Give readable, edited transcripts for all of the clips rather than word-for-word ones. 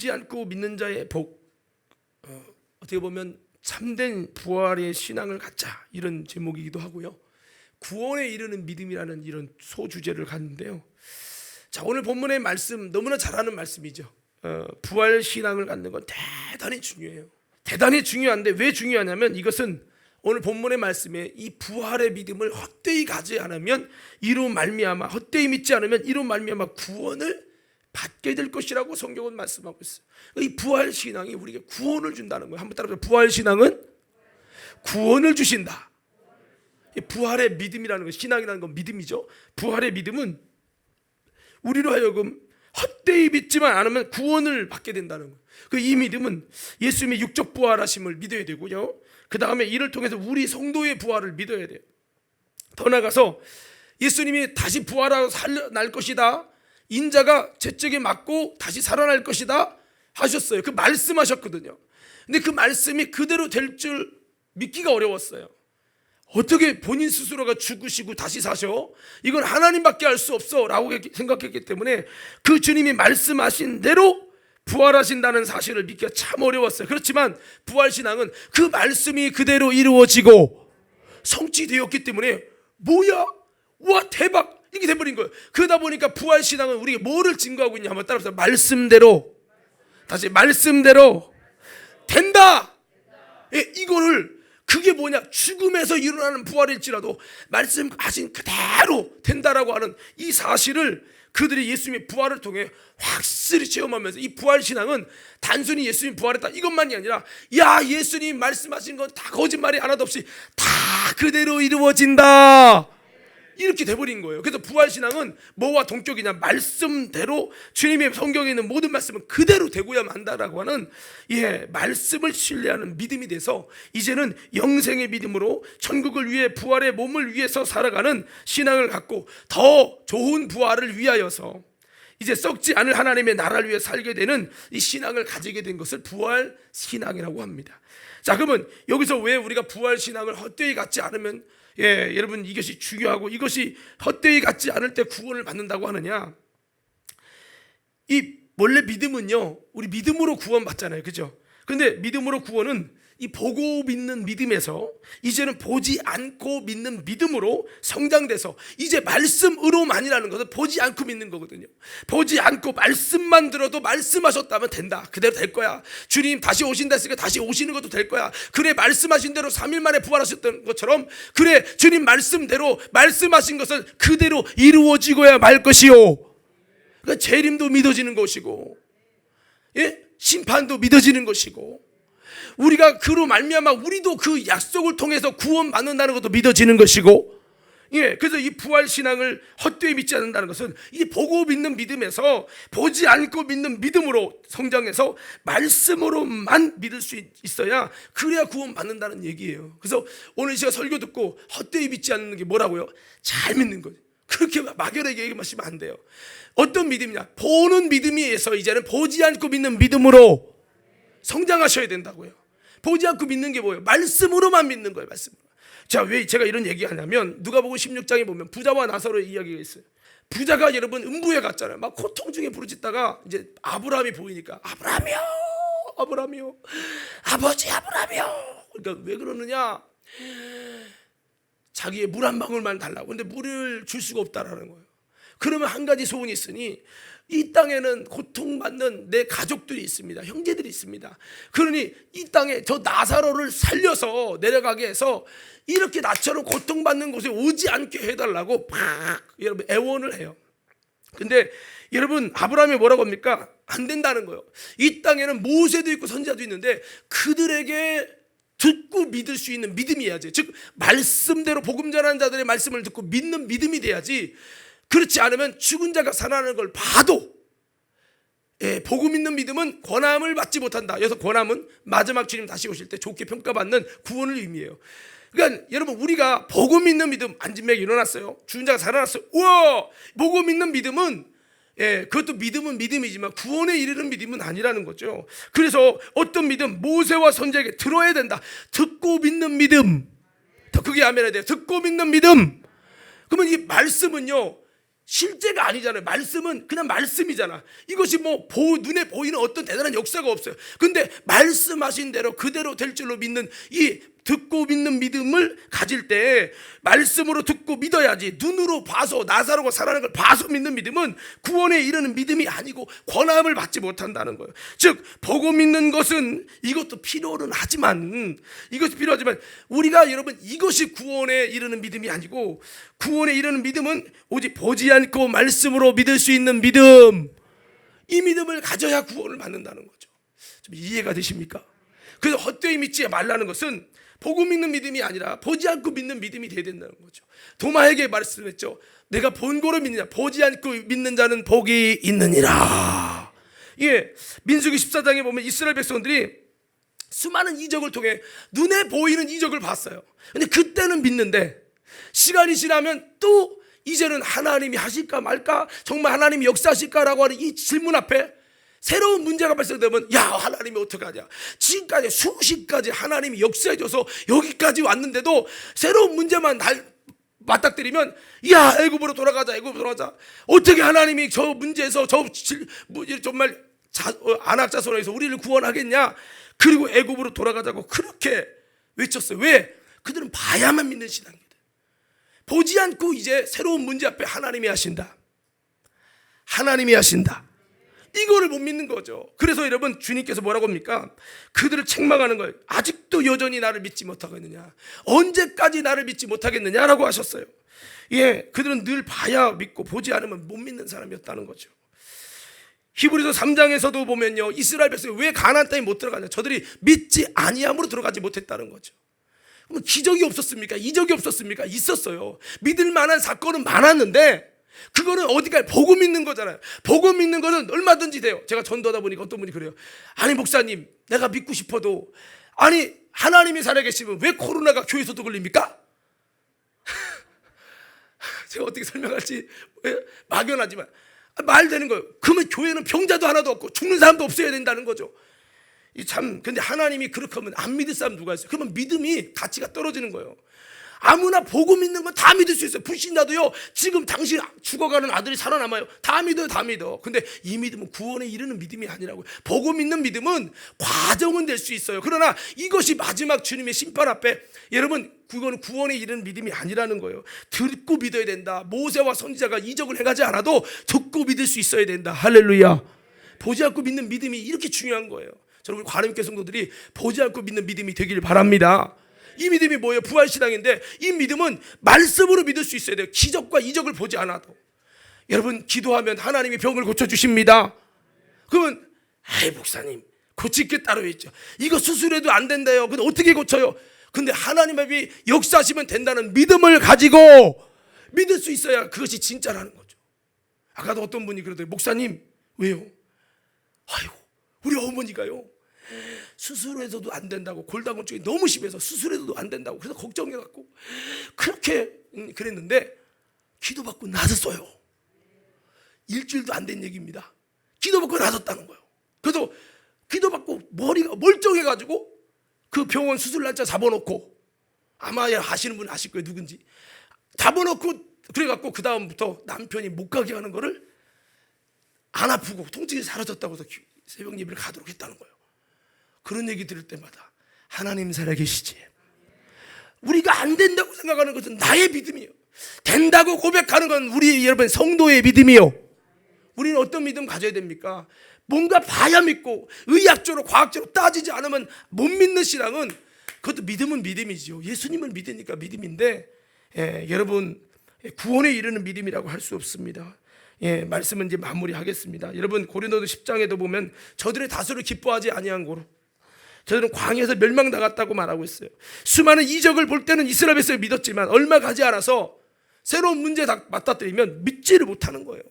보지 않고 믿는 자의 복, 어떻게 보면 참된 부활의 신앙을 갖자, 이런 제목이기도 하고요. 구원에 이르는 믿음이라는 이런 소주제를 갖는데요. 자, 오늘 본문의 말씀 너무나 잘 아는 말씀이죠. 부활 신앙을 갖는 건 대단히 중요해요. 대단히 중요한데 왜 중요하냐면, 이것은 오늘 본문의 말씀에 이 부활의 믿음을 헛되이 가지 않으면 이로 말미암아, 헛되이 믿지 않으면 이로 말미암아 구원을 받게 될 것이라고 성경은 말씀하고 있어요. 이 부활 신앙이 우리에게 구원을 준다는 거예요. 한번 따라서, 부활 신앙은 구원을 주신다. 부활의 믿음이라는 거, 신앙이라는 건 믿음이죠. 부활의 믿음은 우리로 하여금 헛되이 믿지만 않으면 구원을 받게 된다는 거예요. 이 믿음은 예수님의 육적 부활하심을 믿어야 되고요. 그 다음에 이를 통해서 우리 성도의 부활을 믿어야 돼요. 더 나아가서 예수님이 다시 부활하고 살아날 것이다, 인자가 채찍에 맞고 다시 살아날 것이다 하셨어요. 그 말씀하셨거든요. 근데 그 말씀이 그대로 될 줄 믿기가 어려웠어요. 어떻게 본인 스스로가 죽으시고 다시 사셔? 이건 하나님밖에 알 수 없어 라고 생각했기 때문에 그 주님이 말씀하신 대로 부활하신다는 사실을 믿기가 참 어려웠어요. 그렇지만 부활신앙은 그 말씀이 그대로 이루어지고 성취되었기 때문에 뭐야? 와, 대박! 이렇게 돼버린 거예요. 그러다 보니까 부활신앙은 우리에게 뭐를 증거하고 있냐 하면, 따라서 말씀대로, 다시 말씀대로 된다. 이거를, 그게 뭐냐? 죽음에서 일어나는 부활일지라도 말씀하신 그대로 된다라고 하는 이 사실을 그들이 예수님의 부활을 통해 확실히 체험하면서, 이 부활신앙은 단순히 예수님 부활했다 이것만이 아니라, 야, 예수님 말씀하신 건 다 거짓말이 하나도 없이 다 그대로 이루어진다, 이렇게 돼버린 거예요. 그래서 부활신앙은 뭐와 동격이냐? 말씀대로, 주님의 성경에 있는 모든 말씀은 그대로 되고야만 한다라고 하는, 말씀을 신뢰하는 믿음이 돼서 이제는 영생의 믿음으로 천국을 위해, 부활의 몸을 위해서 살아가는 신앙을 갖고 더 좋은 부활을 위하여서 이제 썩지 않을 하나님의 나라를 위해 살게 되는 이 신앙을 가지게 된 것을 부활신앙이라고 합니다. 자, 그러면 여기서 왜 우리가 부활신앙을 헛되이 갖지 않으면, 여러분, 이것이 중요하고 이것이 헛되이 갖지 않을 때 구원을 받는다고 하느냐? 이 원래 믿음은요, 우리 믿음으로 구원받잖아요, 그죠? 그런데 믿음으로 구원은 이 보고 믿는 믿음에서 이제는 보지 않고 믿는 믿음으로 성장돼서, 이제 말씀으로만이라는 것은 보지 않고 믿는 거거든요. 보지 않고 말씀만 들어도 말씀하셨다면 된다, 그대로 될 거야. 주님 다시 오신다 했으니까 다시 오시는 것도 될 거야. 그래, 말씀하신 대로 3일 만에 부활하셨던 것처럼, 그래, 주님 말씀대로 말씀하신 것은 그대로 이루어지고야 말 것이요. 그러니까 재림도 믿어지는 것이고, 심판도 믿어지는 것이고, 우리가 그로 말미암아 우리도 그 약속을 통해서 구원받는다는 것도 믿어지는 것이고, 그래서 이 부활신앙을 헛되이 믿지 않는다는 것은 이 보고 믿는 믿음에서 보지 않고 믿는 믿음으로 성장해서 말씀으로만 믿을 수 있어야, 그래야 구원받는다는 얘기예요. 그래서 오늘 제가 설교 듣고 헛되이 믿지 않는 게 뭐라고요? 잘 믿는 거죠. 그렇게 막연하게 얘기하시면 안 돼요. 어떤 믿음이냐? 보는 믿음에서 이제는 보지 않고 믿는 믿음으로 성장하셔야 된다고요. 보지 않고 믿는 게 뭐예요? 말씀으로만 믿는 거예요. 말씀으로. 자, 왜 제가 이런 얘기하냐면, 누가복음 16장에 보면 부자와 나사로의 이야기가 있어요. 부자가, 여러분, 음부에 갔잖아요. 막 고통 중에 부르짖다가 이제 아브라함이 보이니까, 아브라함이요, 아브라함이요, 아버지 아브라함이요. 그러니까 왜 그러느냐? 자기의 물 한 방울만 달라고. 근데 물을 줄 수가 없다라는 거예요. 그러면 한 가지 소원이 있으니, 이 땅에는 고통받는 내 가족들이 있습니다. 형제들이 있습니다. 그러니 이 땅에 저 나사로를 살려서 내려가게 해서 이렇게 나처럼 고통받는 곳에 오지 않게 해달라고 여러분 애원을 해요. 근데 여러분, 아브라함이 뭐라고 합니까? 안 된다는 거예요. 이 땅에는 모세도 있고 선지자도 있는데 그들에게 듣고 믿을 수 있는 믿음이 해야지. 즉 말씀대로 복음 전하는 자들의 말씀을 듣고 믿는 믿음이 돼야지. 그렇지 않으면 죽은 자가 살아나는 걸 봐도, 복음 있는 믿음은 권함을 받지 못한다. 그래서 권함은 마지막 주님 다시 오실 때 좋게 평가받는 구원을 의미해요. 그러니까 여러분, 우리가 복음 있는 믿음, 안진맥이 일어났어요, 죽은 자가 살아났어요. 우와! 복음 있는 믿음은, 그것도 믿음은 믿음이지만 구원에 이르는 믿음은 아니라는 거죠. 그래서 어떤 믿음, 모세와 선지자에게 들어야 된다. 듣고 믿는 믿음. 더 크게 아멘 해야 돼요. 듣고 믿는 믿음. 그러면 이 말씀은요, 실제가 아니잖아요. 말씀은 그냥 말씀이잖아. 이것이 뭐 눈에 보이는 어떤 대단한 역사가 없어요. 근데 말씀하신 대로 그대로 될 줄로 믿는 이 듣고 믿는 믿음을 가질 때, 말씀으로 듣고 믿어야지 눈으로 봐서 나사로가 살아나는 걸 봐서 믿는 믿음은 구원에 이르는 믿음이 아니고 권함을 받지 못한다는 거예요. 즉 보고 믿는 것은 이것도 필요는 하지만, 이것이 필요하지만 우리가 여러분 이것이 구원에 이르는 믿음이 아니고, 구원에 이르는 믿음은 오직 보지 않고 말씀으로 믿을 수 있는 믿음, 이 믿음을 가져야 구원을 받는다는 거죠. 좀 이해가 되십니까? 그래서 헛되이 믿지 말라는 것은 보고 믿는 믿음이 아니라 보지 않고 믿는 믿음이 되어야 된다는 거죠. 도마에게 말씀했죠. 내가 본고로 믿느냐, 보지 않고 믿는 자는 복이 있느니라. 예, 민수기 14장에 보면 이스라엘 백성들이 수많은 이적을 통해 눈에 보이는 이적을 봤어요. 근데 그때는 믿는데 시간이 지나면 또 이제는 하나님이 하실까 말까, 정말 하나님이 역사하실까라고 하는 이 질문 앞에 새로운 문제가 발생되면, 야, 하나님이 어떡하냐, 지금까지 수십 가지 하나님이 역사해줘서 여기까지 왔는데도 새로운 문제만 맞닥뜨리면, 야, 애굽으로 돌아가자, 애굽으로 돌아가자. 어떻게 하나님이 저 문제에서 정말 안악자손에서 우리를 구원하겠냐. 그리고 애굽으로 돌아가자고 그렇게 외쳤어요. 왜? 그들은 봐야만 믿는 신앙입니다. 보지 않고 이제 새로운 문제 앞에 하나님이 하신다, 하나님이 하신다, 이거를 못 믿는 거죠. 그래서 여러분, 주님께서 뭐라고 합니까? 그들을 책망하는 거예요. 아직도 여전히 나를 믿지 못하겠느냐, 언제까지 나를 믿지 못하겠느냐라고 하셨어요. 예, 그들은 늘 봐야 믿고 보지 않으면 못 믿는 사람이었다는 거죠. 히브리서 3장에서도 보면요, 이스라엘 백성이 왜 가나안 땅에 못 들어가냐, 저들이 믿지 아니함으로 들어가지 못했다는 거죠. 그럼 기적이 없었습니까? 이적이 없었습니까? 있었어요. 믿을 만한 사건은 많았는데 그거는 어디까지 보고 믿는 거잖아요. 보고 믿는 거는 얼마든지 돼요. 제가 전도하다 보니까 어떤 분이 그래요. 아니 목사님, 내가 믿고 싶어도, 아니 하나님이 살아계시면 왜 코로나가 교회에서도 걸립니까? 제가 어떻게 설명할지 막연하지만 말 되는 거예요. 그러면 교회는 병자도 하나도 없고 죽는 사람도 없어야 된다는 거죠. 참, 근데 하나님이 그렇게 하면 안 믿을 사람 누가 있어요? 그러면 믿음이 가치가 떨어지는 거예요. 아무나 보고 믿는 건 다 믿을 수 있어요. 불신자도요, 지금 당신 죽어가는 아들이 살아남아요. 다 믿어요, 다 믿어. 근데 이 믿음은 구원에 이르는 믿음이 아니라고요. 보고 믿는 믿음은 과정은 될 수 있어요. 그러나 이것이 마지막 주님의 심판 앞에, 여러분, 그거는 구원에 이르는 믿음이 아니라는 거예요. 듣고 믿어야 된다. 모세와 선지자가 이적을 행하지 않아도 듣고 믿을 수 있어야 된다. 할렐루야. 보지 않고 믿는 믿음이 이렇게 중요한 거예요. 여러분, 과림교회 성도들이 보지 않고 믿는 믿음이 되길 바랍니다. 이 믿음이 뭐예요? 부활신앙인데, 이 믿음은 말씀으로 믿을 수 있어야 돼요. 기적과 이적을 보지 않아도. 여러분, 기도하면 하나님이 병을 고쳐주십니다. 그러면 아이 목사님, 고칠 게 따로 있죠. 이거 수술해도 안 된대요. 근데 어떻게 고쳐요? 근데 하나님이 역사하시면 된다는 믿음을 가지고 믿을 수 있어야 그것이 진짜라는 거죠. 아까도 어떤 분이 그러더라고요. 목사님, 왜요? 아이고, 우리 어머니가요, 수술해서도 안 된다고, 골다공증이 너무 심해서 수술해서도 안 된다고, 그래서 걱정해갖고 그렇게 그랬는데 기도받고 나았어요. 일주일도 안 된 얘기입니다. 기도받고 나았다는 거예요. 그래서 기도받고 머리가 멀쩡해가지고 그 병원 수술 날짜 잡아놓고, 아마 아시는 분 아실 거예요, 누군지. 잡아놓고 그래갖고 그 다음부터 남편이 못 가게 하는 거를 안 아프고 통증이 사라졌다고 해서 새벽 예배를 가도록 했다는 거예요. 그런 얘기 들을 때마다 하나님 살아계시지. 우리가 안 된다고 생각하는 것은 나의 믿음이에요. 된다고 고백하는 건 우리 여러분 성도의 믿음이요. 우리는 어떤 믿음 가져야 됩니까? 뭔가 봐야 믿고, 의학적으로 과학적으로 따지지 않으면 못 믿는 신앙은, 그것도 믿음은 믿음이죠. 예수님을 믿으니까 믿음인데, 여러분, 구원에 이르는 믿음이라고 할 수 없습니다. 말씀은 이제 마무리하겠습니다. 여러분, 고린도서 10장에도 보면 저들의 다수를 기뻐하지 아니한 고로 저들은 광야에서 멸망당했다고 말하고 있어요. 수많은 이적을 볼 때는 이스라엘 백성이 믿었지만 얼마 가지 않아서 새로운 문제에 맞닥뜨리면 믿지를 못하는 거예요.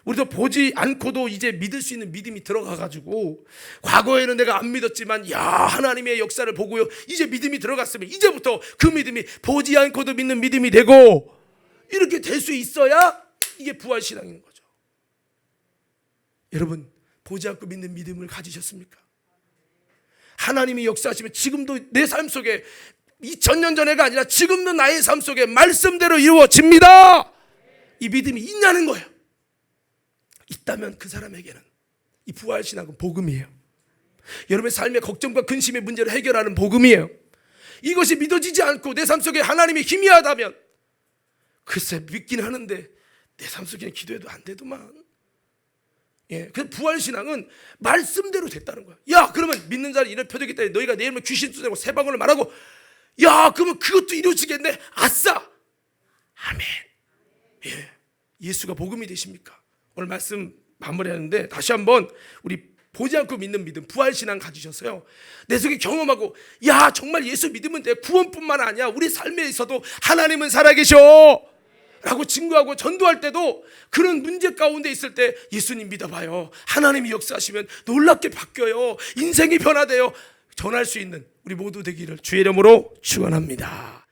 우리도 보지 않고도 이제 믿을 수 있는 믿음이 들어가가지고, 과거에는 내가 안 믿었지만 야, 하나님의 역사를 보고요, 이제 믿음이 들어갔으면 이제부터 그 믿음이 보지 않고도 믿는 믿음이 되고, 이렇게 될 수 있어야 이게 부활신앙인 거죠. 여러분, 보지 않고 믿는 믿음을 가지셨습니까? 하나님이 역사하시면 지금도 내 삶 속에, 2000년 전에가 아니라 지금도 나의 삶 속에 말씀대로 이루어집니다. 이 믿음이 있냐는 거예요. 있다면 그 사람에게는 이 부활신앙은 복음이에요. 여러분의 삶의 걱정과 근심의 문제를 해결하는 복음이에요. 이것이 믿어지지 않고 내 삶 속에 하나님의 희미하다면, 글쎄 믿긴 하는데 내 삶 속에는 기도해도 안 되더만. 그 부활신앙은 말씀대로 됐다는 거야. 야, 그러면 믿는 자는 이런 표적이다. 너희가 내 이름으로 귀신 쫓아내고 새 방언을 말하고, 야, 그러면 그것도 이루어지겠네. 아싸. 아멘. 예수가 복음이 되십니까? 오늘 말씀 마무리하는데 다시 한번 우리 보지 않고 믿는 믿음, 부활신앙 가지셔서요, 내 속에 경험하고, 야, 정말 예수 믿으면 돼. 구원뿐만 아니야, 우리 삶에 있어도 하나님은 살아계셔 라고 증거하고 전도할 때도 그런 문제 가운데 있을 때 예수님 믿어봐요, 하나님이 역사하시면 놀랍게 바뀌어요, 인생이 변화돼요, 전할 수 있는 우리 모두 되기를 주의 이름으로 축원합니다.